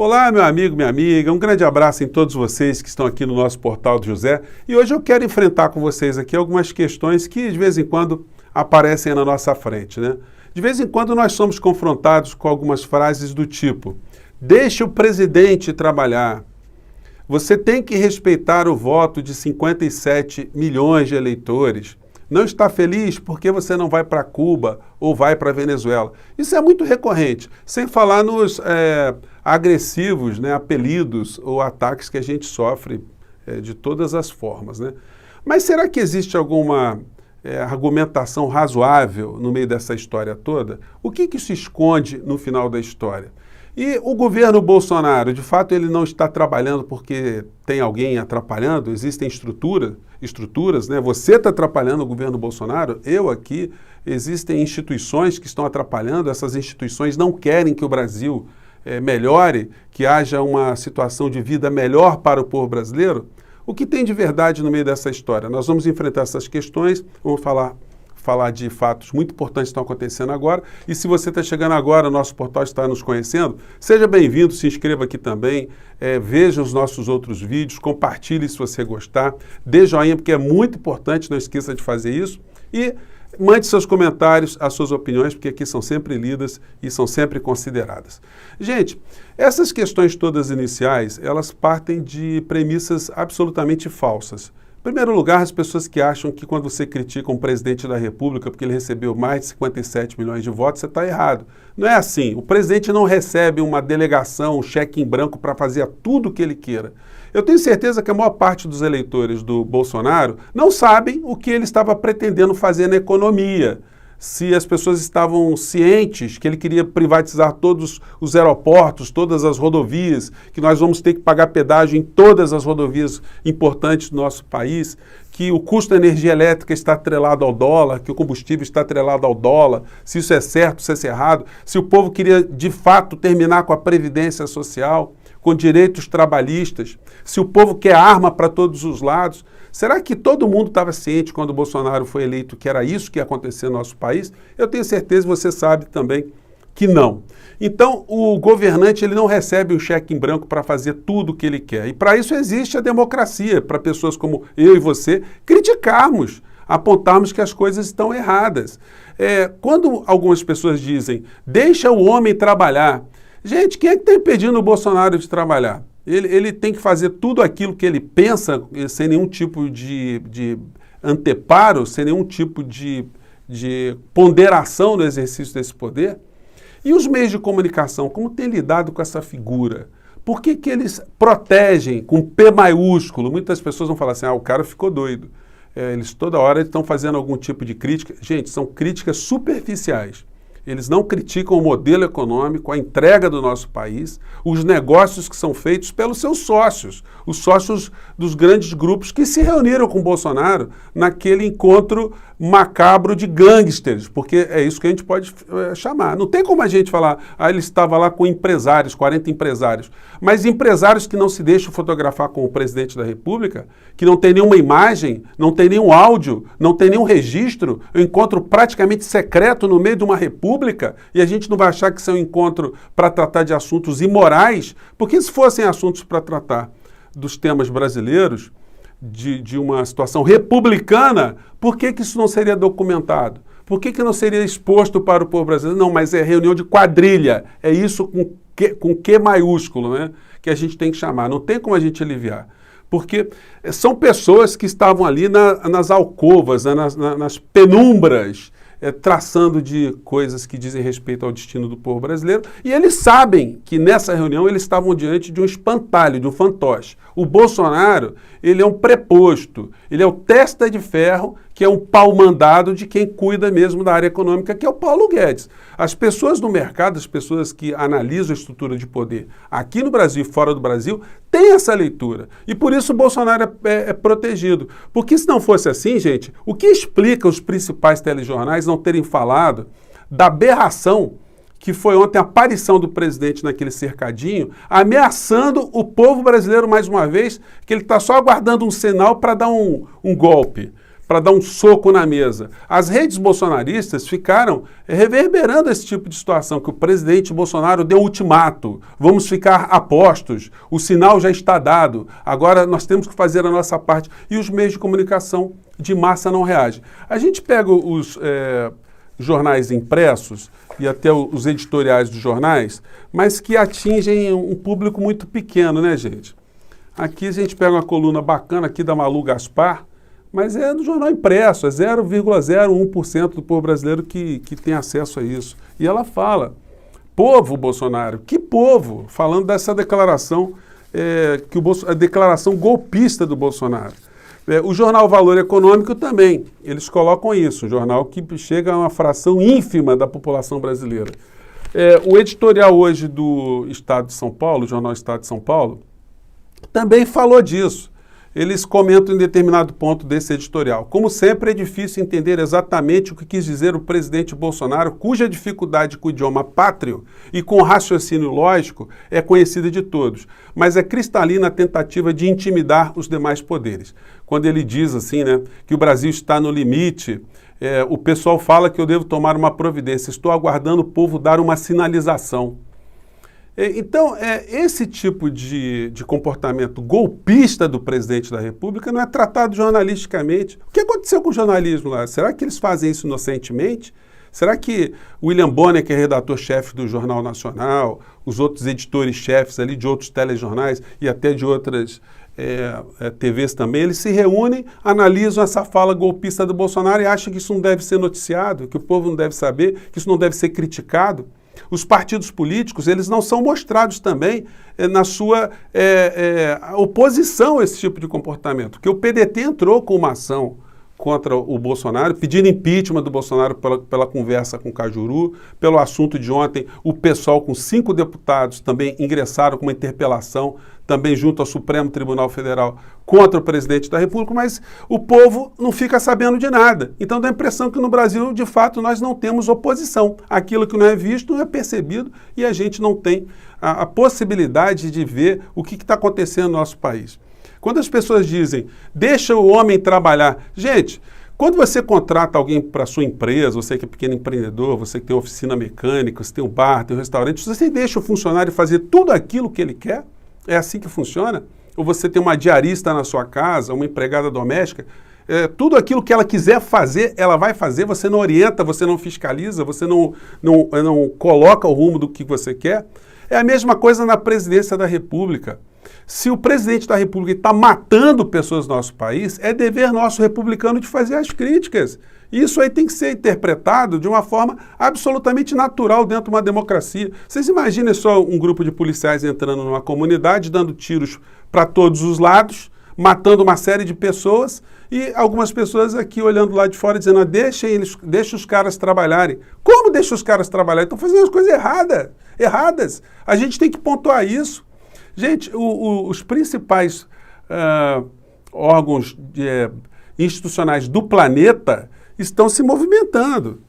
Olá, meu amigo, minha amiga, um grande abraço em todos vocês que estão aqui no nosso Portal do José. E hoje eu quero enfrentar com vocês aqui algumas questões que de vez em quando aparecem na nossa frente, né? De vez em quando nós somos confrontados com algumas frases do tipo: deixe o presidente trabalhar. Você tem que respeitar o voto de 57 milhões de eleitores. Não está feliz porque você não vai para Cuba ou vai para a Venezuela. Isso é muito recorrente, sem falar nos agressivos, né, apelidos ou ataques que a gente sofre de todas as formas, né? Mas será que existe alguma argumentação razoável no meio dessa história toda? O que se esconde no final da história? E o governo Bolsonaro, de fato, ele não está trabalhando porque tem alguém atrapalhando? Existem estruturas, né? Você está atrapalhando o governo Bolsonaro, eu aqui. Existem instituições que estão atrapalhando, essas instituições não querem que o Brasil melhore, que haja uma situação de vida melhor para o povo brasileiro. O que tem de verdade no meio dessa história? Nós vamos enfrentar essas questões, vamos falar de fatos muito importantes que estão acontecendo agora. E se você está chegando agora, o nosso portal está nos conhecendo, seja bem-vindo, se inscreva aqui também, veja os nossos outros vídeos, compartilhe se você gostar, dê joinha, porque é muito importante, não esqueça de fazer isso. E mande seus comentários, as suas opiniões, porque aqui são sempre lidas e são sempre consideradas. Gente, essas questões todas iniciais, elas partem de premissas absolutamente falsas. Em primeiro lugar, as pessoas que acham que quando você critica um presidente da República porque ele recebeu mais de 57 milhões de votos, você está errado. Não é assim. O presidente não recebe uma delegação, um cheque em branco para fazer tudo o que ele queira. Eu tenho certeza que a maior parte dos eleitores do Bolsonaro não sabem o que ele estava pretendendo fazer na economia. Se as pessoas estavam cientes que ele queria privatizar todos os aeroportos, todas as rodovias, que nós vamos ter que pagar pedágio em todas as rodovias importantes do nosso país, que o custo da energia elétrica está atrelado ao dólar, que o combustível está atrelado ao dólar, se isso é certo, se isso é errado, se o povo queria de fato terminar com a previdência social, com direitos trabalhistas, se o povo quer arma para todos os lados. Será que todo mundo estava ciente quando o Bolsonaro foi eleito que era isso que ia acontecer no nosso país? Eu tenho certeza, você sabe também, que não. Então, o governante ele não recebe um cheque em branco para fazer tudo o que ele quer. E para isso existe a democracia, para pessoas como eu e você criticarmos, apontarmos que as coisas estão erradas. Quando algumas pessoas dizem, deixa o homem trabalhar, gente, quem é que está impedindo o Bolsonaro de trabalhar? Ele tem que fazer tudo aquilo que ele pensa sem nenhum tipo de anteparo, sem nenhum tipo de ponderação no exercício desse poder. E os meios de comunicação, como tem lidado com essa figura? Por que eles protegem com P maiúsculo? Muitas pessoas vão falar assim, o cara ficou doido. Eles toda hora estão fazendo algum tipo de crítica. Gente, são críticas superficiais. Eles não criticam o modelo econômico, a entrega do nosso país, os negócios que são feitos pelos seus sócios, os sócios dos grandes grupos que se reuniram com o Bolsonaro naquele encontro macabro de gangsters, porque é isso que a gente pode chamar. Não tem como a gente falar, ele estava lá com empresários, 40 empresários, mas empresários que não se deixam fotografar com o presidente da República, que não tem nenhuma imagem, não tem nenhum áudio, não tem nenhum registro, um encontro praticamente secreto no meio de uma república, e a gente não vai achar que isso é um encontro para tratar de assuntos imorais, porque se fossem assuntos para tratar dos temas brasileiros, de uma situação republicana, por que isso não seria documentado? Por que não seria exposto para o povo brasileiro? Não, mas é reunião de quadrilha, é isso com Q maiúsculo, né, que a gente tem que chamar, não tem como a gente aliviar. Porque são pessoas que estavam ali nas alcovas, nas penumbras, traçando de coisas que dizem respeito ao destino do povo brasileiro, e eles sabem que nessa reunião eles estavam diante de um espantalho, de um fantoche. O Bolsonaro, ele é um preposto, ele é o testa de ferro, que é um pau-mandado de quem cuida mesmo da área econômica, que é o Paulo Guedes. As pessoas do mercado, as pessoas que analisam a estrutura de poder aqui no Brasil e fora do Brasil, têm essa leitura. E por isso o Bolsonaro é protegido. Porque se não fosse assim, gente, o que explica os principais telejornais não terem falado da aberração que foi ontem a aparição do presidente naquele cercadinho, ameaçando o povo brasileiro mais uma vez, que ele está só aguardando um sinal para dar um golpe, para dar um soco na mesa. As redes bolsonaristas ficaram reverberando esse tipo de situação, que o presidente Bolsonaro deu ultimato, vamos ficar a postos, o sinal já está dado, agora nós temos que fazer a nossa parte. E os meios de comunicação de massa não reagem. A gente pega os jornais impressos e até os editoriais dos jornais, mas que atingem um público muito pequeno, né, gente? Aqui a gente pega uma coluna bacana aqui da Malu Gaspar, mas é do jornal impresso, é 0,01% do povo brasileiro que tem acesso a isso. E ela fala, povo Bolsonaro, que povo? Falando dessa declaração, a declaração golpista do Bolsonaro. O jornal Valor Econômico também, eles colocam isso, um jornal que chega a uma fração ínfima da população brasileira. O editorial hoje do Estado de São Paulo, o jornal Estado de São Paulo, também falou disso. Eles comentam em determinado ponto desse editorial. Como sempre, é difícil entender exatamente o que quis dizer o presidente Bolsonaro, cuja dificuldade com o idioma pátrio e com o raciocínio lógico é conhecida de todos, mas é cristalina a tentativa de intimidar os demais poderes. Quando ele diz assim, né, que o Brasil está no limite, o pessoal fala que eu devo tomar uma providência, estou aguardando o povo dar uma sinalização. Então, esse tipo de comportamento golpista do presidente da República não é tratado jornalisticamente. O que aconteceu com o jornalismo lá? Será que eles fazem isso inocentemente? Será que William Bonner, que é redator-chefe do Jornal Nacional, os outros editores-chefes ali de outros telejornais e até de outras TVs também, eles se reúnem, analisam essa fala golpista do Bolsonaro e acham que isso não deve ser noticiado, que o povo não deve saber, que isso não deve ser criticado? Os partidos políticos, eles não são mostrados também na sua oposição a esse tipo de comportamento. Porque o PDT entrou com uma ação contra o Bolsonaro, pedindo impeachment do Bolsonaro pela conversa com Cajuru, pelo assunto de ontem, o PSOL com 5 deputados também ingressaram com uma interpelação, também junto ao Supremo Tribunal Federal, contra o presidente da República, mas o povo não fica sabendo de nada. Então dá a impressão que no Brasil, de fato, nós não temos oposição. Aquilo que não é visto não é percebido e a gente não tem a possibilidade de ver o que está acontecendo no nosso país. Quando as pessoas dizem, deixa o homem trabalhar. Gente, quando você contrata alguém para a sua empresa, você que é pequeno empreendedor, você que tem oficina mecânica, você tem um bar, tem um restaurante, você deixa o funcionário fazer tudo aquilo que ele quer? É assim que funciona? Ou você tem uma diarista na sua casa, uma empregada doméstica, tudo aquilo que ela quiser fazer, ela vai fazer, você não orienta, você não fiscaliza, você não coloca o rumo do que você quer? É a mesma coisa na presidência da República. Se o presidente da República está matando pessoas no nosso país, é dever nosso republicano de fazer as críticas. Isso aí tem que ser interpretado de uma forma absolutamente natural dentro de uma democracia. Vocês imaginem só um grupo de policiais entrando numa comunidade, dando tiros para todos os lados, matando uma série de pessoas e algumas pessoas aqui olhando lá de fora dizendo, deixa os caras trabalharem. Como deixa os caras trabalharem? Estão fazendo as coisas erradas. A gente tem que pontuar isso. Gente, os principais órgãos institucionais do planeta estão se movimentando.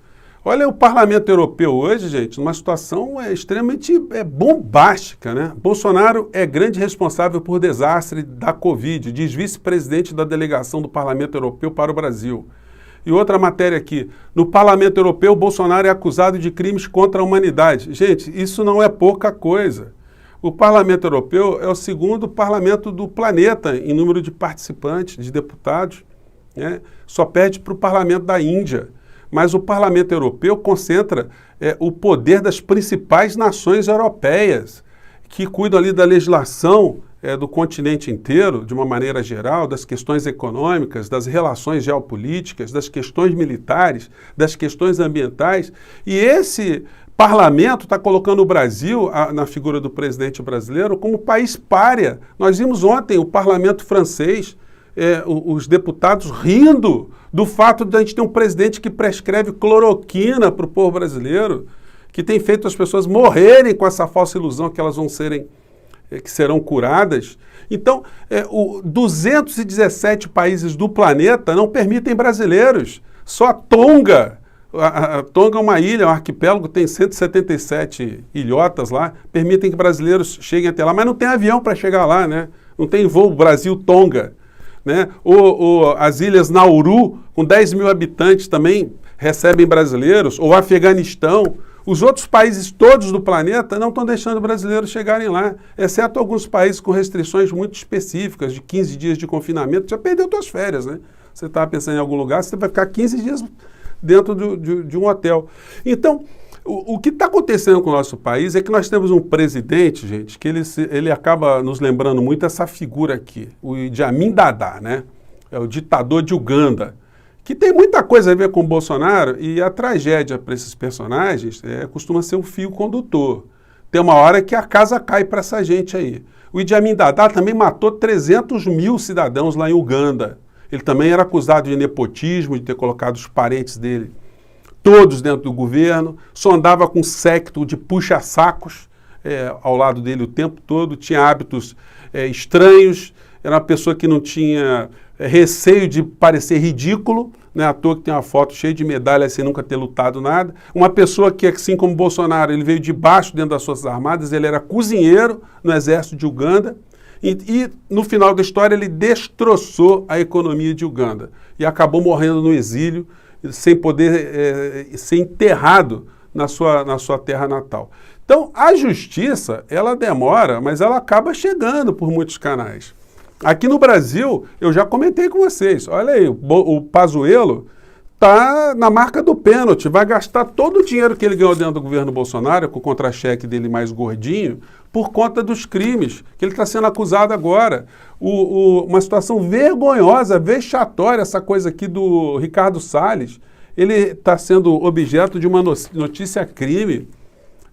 Olha o Parlamento Europeu hoje, gente, numa situação extremamente bombástica, né? Bolsonaro é grande responsável por desastre da Covid, diz vice-presidente da delegação do Parlamento Europeu para o Brasil. E outra matéria aqui, no Parlamento Europeu, Bolsonaro é acusado de crimes contra a humanidade. Gente, isso não é pouca coisa. O Parlamento Europeu é o segundo parlamento do planeta em número de participantes, de deputados, né? Só perde para o parlamento da Índia. Mas o Parlamento Europeu concentra o poder das principais nações europeias, que cuidam ali da legislação do continente inteiro, de uma maneira geral, das questões econômicas, das relações geopolíticas, das questões militares, das questões ambientais. E esse parlamento está colocando o Brasil, na figura do presidente brasileiro, como país pária. Nós vimos ontem o parlamento francês, os deputados rindo do fato de a gente ter um presidente que prescreve cloroquina para o povo brasileiro, que tem feito as pessoas morrerem com essa falsa ilusão que elas que serão curadas. Então, 217 países do planeta não permitem brasileiros. Só a Tonga, Tonga é uma ilha, um arquipélago, tem 177 ilhotas lá, permitem que brasileiros cheguem até lá, mas não tem avião para chegar lá, né? Não tem voo Brasil-Tonga. né? Ou as ilhas Nauru, com 10 mil habitantes, também recebem brasileiros, ou Afeganistão. Os outros países todos do planeta não estão deixando brasileiros chegarem lá, exceto alguns países com restrições muito específicas, de 15 dias de confinamento. Já perdeu suas férias, né? Você estava pensando em algum lugar, você vai ficar 15 dias dentro de um hotel. Então, o que está acontecendo com o nosso país é que nós temos um presidente, gente, que ele acaba nos lembrando muito essa figura aqui, o Idi Amin Dada, né? É o ditador de Uganda, que tem muita coisa a ver com o Bolsonaro, e a tragédia para esses personagens costuma ser um fio condutor. Tem uma hora que a casa cai para essa gente aí. O Idi Amin Dada também matou 300 mil cidadãos lá em Uganda. Ele também era acusado de nepotismo, de ter colocado os parentes dele todos dentro do governo, só andava com séquito de puxa-sacos ao lado dele o tempo todo, tinha hábitos estranhos, era uma pessoa que não tinha receio de parecer ridículo, né? À toa que tem uma foto cheia de medalhas sem nunca ter lutado nada. Uma pessoa que, assim como Bolsonaro, ele veio de baixo dentro das Forças Armadas, ele era cozinheiro no exército de Uganda e no final da história ele destroçou a economia de Uganda e acabou morrendo no exílio, sem poder ser enterrado na sua terra natal. Então, a justiça, ela demora, mas ela acaba chegando por muitos canais. Aqui no Brasil, eu já comentei com vocês, olha aí, o Pazuello está na marca do pênalti, vai gastar todo o dinheiro que ele ganhou dentro do governo Bolsonaro, com o contra-cheque dele mais gordinho, por conta dos crimes que ele está sendo acusado agora. Uma situação vergonhosa, vexatória, essa coisa aqui do Ricardo Salles. Ele está sendo objeto de uma notícia-crime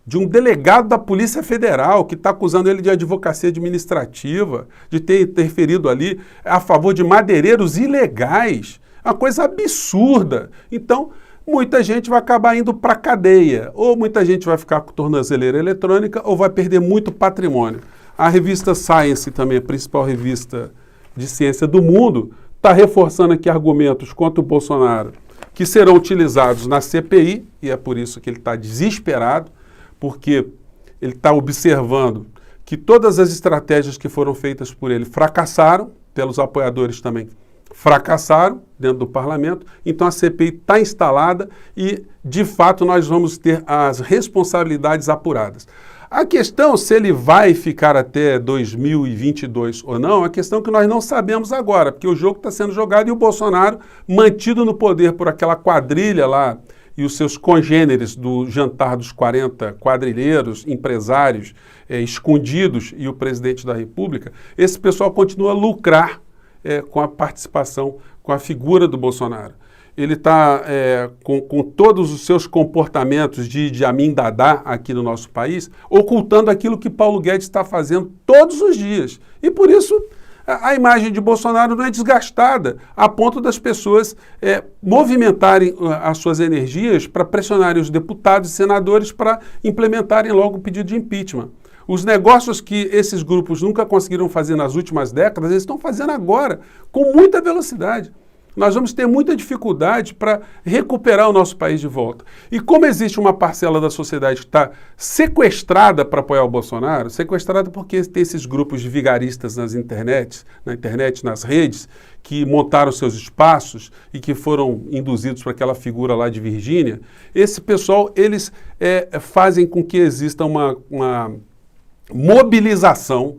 de um delegado da Polícia Federal que está acusando ele de advocacia administrativa, de ter interferido ali a favor de madeireiros ilegais. Uma coisa absurda. Então, muita gente vai acabar indo para a cadeia, ou muita gente vai ficar com tornozeleira eletrônica, ou vai perder muito patrimônio. A revista Science, também a principal revista de ciência do mundo, está reforçando aqui argumentos contra o Bolsonaro, que serão utilizados na CPI, e é por isso que ele está desesperado, porque ele está observando que todas as estratégias que foram feitas por ele fracassaram, pelos apoiadores também fracassaram dentro do parlamento, então a CPI está instalada e, de fato, nós vamos ter as responsabilidades apuradas. A questão se ele vai ficar até 2022 ou não, é uma questão que nós não sabemos agora, porque o jogo está sendo jogado e o Bolsonaro, mantido no poder por aquela quadrilha lá e os seus congêneres do jantar dos 40 quadrilheiros, empresários escondidos e o presidente da República, esse pessoal continua a lucrar com a participação, com a figura do Bolsonaro. Ele está com todos os seus comportamentos de Idi Amin Dada aqui no nosso país, ocultando aquilo que Paulo Guedes está fazendo todos os dias. E por isso a imagem de Bolsonaro não é desgastada, a ponto das pessoas movimentarem as suas energias para pressionarem os deputados e senadores para implementarem logo o pedido de impeachment. Os negócios que esses grupos nunca conseguiram fazer nas últimas décadas, eles estão fazendo agora, com muita velocidade. Nós vamos ter muita dificuldade para recuperar o nosso país de volta. E como existe uma parcela da sociedade que está sequestrada para apoiar o Bolsonaro, sequestrada porque tem esses grupos de vigaristas na internet, nas redes, que montaram seus espaços e que foram induzidos para aquela figura lá de Virgínia, esse pessoal, eles fazem com que exista uma mobilização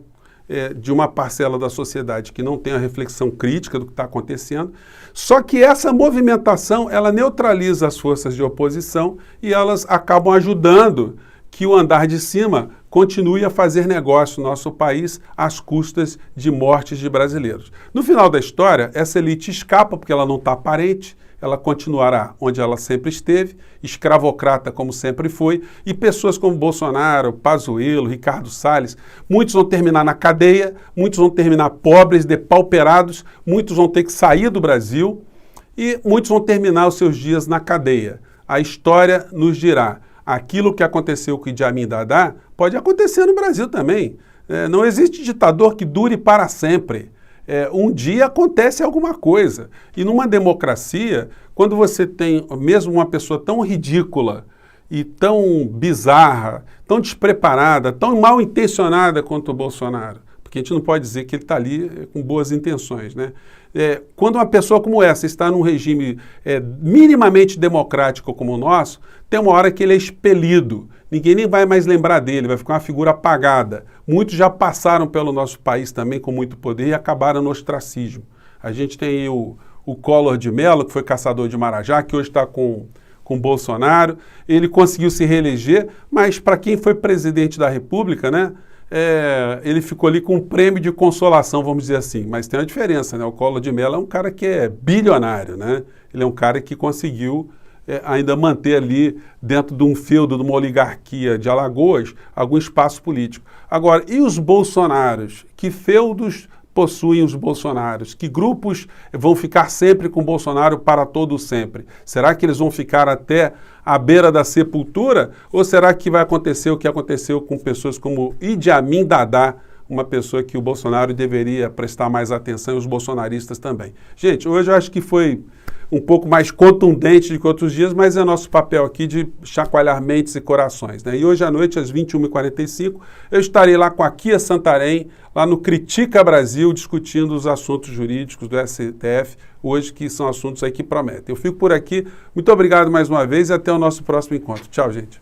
de uma parcela da sociedade que não tem a reflexão crítica do que está acontecendo, só que essa movimentação, ela neutraliza as forças de oposição e elas acabam ajudando que o andar de cima continue a fazer negócio no nosso país às custas de mortes de brasileiros. No final da história, essa elite escapa porque ela não está aparente, ela continuará onde ela sempre esteve, escravocrata como sempre foi, e pessoas como Bolsonaro, Pazuello, Ricardo Salles, muitos vão terminar na cadeia, muitos vão terminar pobres, depauperados, muitos vão ter que sair do Brasil e muitos vão terminar os seus dias na cadeia. A história nos dirá, aquilo que aconteceu com Idi Amin Dada pode acontecer no Brasil também. Não existe ditador que dure para sempre. Um dia acontece alguma coisa. E numa democracia, quando você tem mesmo uma pessoa tão ridícula e tão bizarra, tão despreparada, tão mal intencionada quanto o Bolsonaro, porque a gente não pode dizer que ele está ali com boas intenções, né? Quando uma pessoa como essa está num regime minimamente democrático como o nosso, tem uma hora que ele é expelido. Ninguém nem vai mais lembrar dele, vai ficar uma figura apagada. Muitos já passaram pelo nosso país também com muito poder e acabaram no ostracismo. A gente tem aí o Collor de Mello, que foi caçador de Marajá, que hoje está com Bolsonaro. Ele conseguiu se reeleger, mas para quem foi presidente da República, né? Ele ficou ali com um prêmio de consolação, vamos dizer assim, mas tem uma diferença, né? O Collor de Mello é um cara que é bilionário, né? Ele é um cara que conseguiu ainda manter ali, dentro de um feudo, de uma oligarquia de Alagoas, algum espaço político. Agora, e os bolsonaros? Que feudos possuem os bolsonaros? Que grupos vão ficar sempre com Bolsonaro para todo sempre? Será que eles vão ficar até à beira da sepultura? Ou será que vai acontecer o que aconteceu com pessoas como Idi Amin Dada, uma pessoa que o Bolsonaro deveria prestar mais atenção e os bolsonaristas também? Gente, hoje eu acho que foi um pouco mais contundente do que outros dias, mas é nosso papel aqui de chacoalhar mentes e corações, né? E hoje à noite, às 21h45, eu estarei lá com a Kia Santarém, lá no Critica Brasil, discutindo os assuntos jurídicos do STF, hoje, que são assuntos aí que prometem. Eu fico por aqui, muito obrigado mais uma vez e até o nosso próximo encontro. Tchau, gente.